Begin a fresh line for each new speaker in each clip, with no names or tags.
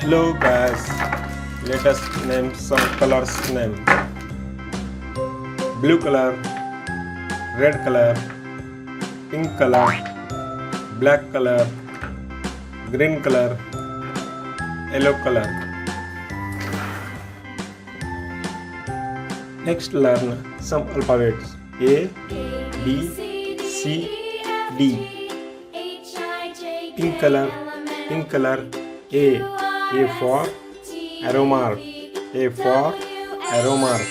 Hello guys, let us name some colors name. Blue color, red color, pink color, black color, green color, yellow color. Next learn some alphabets. A, B, C, D. Pink color, A for arrow mark, A for arrow mark.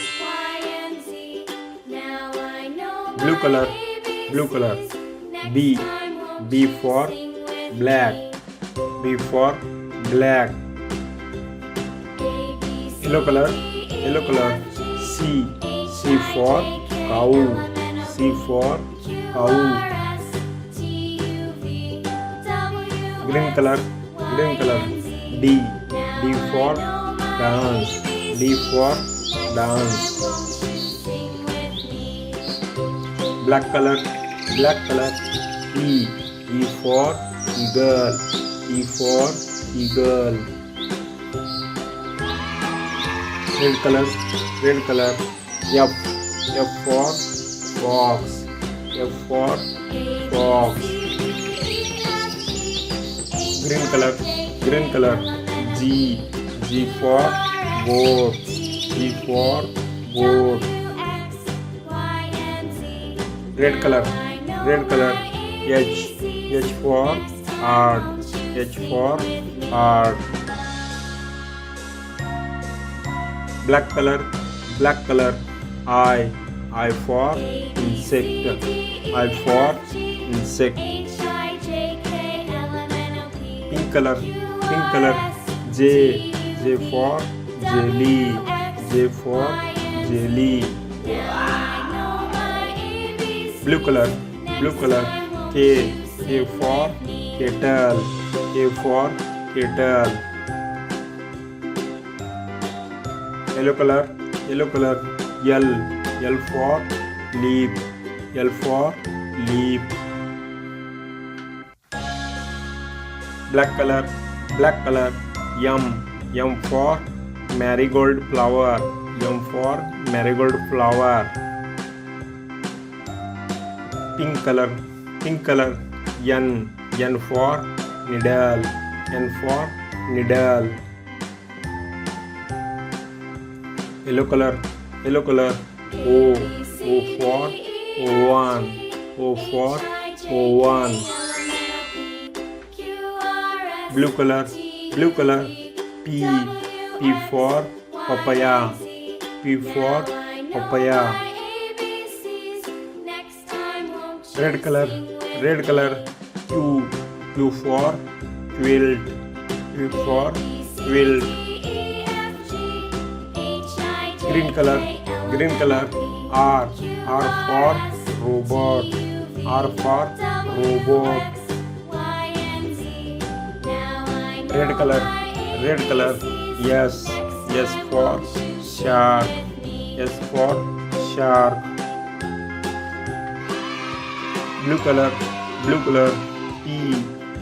Blue color, B for black, B for black. Yellow color, C for cow, C for cow. Green color, D for dance, D for dance. Black color, E for eagle, E for eagle. Red color, F for fox, F for fox. Green color, G for goat, G for goat. Red color, H for heart, H for heart. Black color, I for insect, I for insect. Pink color, J for jelly, J for jelly. Blue color, K for kettle, K for kettle. Yellow color, L for leaf, L for leaf. Black color, M for marigold flower, M for marigold flower. Pink color, N for needle, N for needle. Yellow color, O for oven, O for oven. Blue color, P for papaya, P for papaya. Red color, Q for quilt, Q for quilt. Green color, R for robot, R for robot. Red color, S for shark, S for shark. Blue color,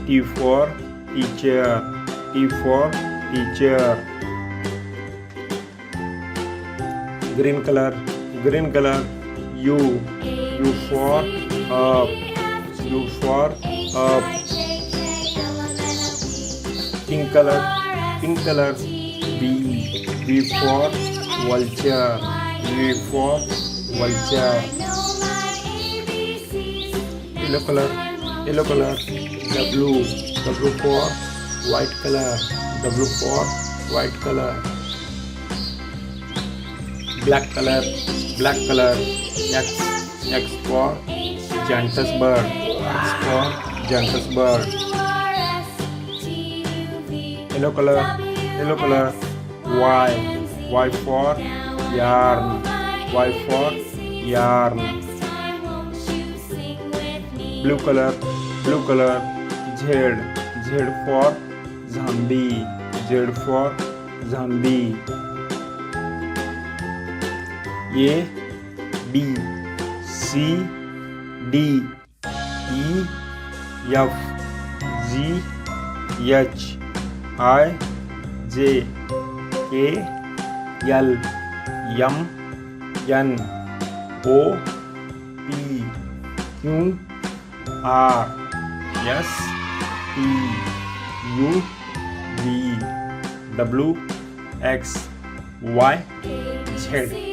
T for teacher, T for teacher. Green color, U for up, U for up. Pink color, V for vulture, V for vulture. Yellow color, W for white color, W for white color. Black color, X for Jantus bird, X for Jantus bird. Yellow color, Y for yarn, Y for yarn. Blue color, Z for zombie, Z for zombie. A, B, C, D, E, F, G, H, I, J, K, L, M, N, O, P, Q, R, S, T, U, V, W, X, Y, Z.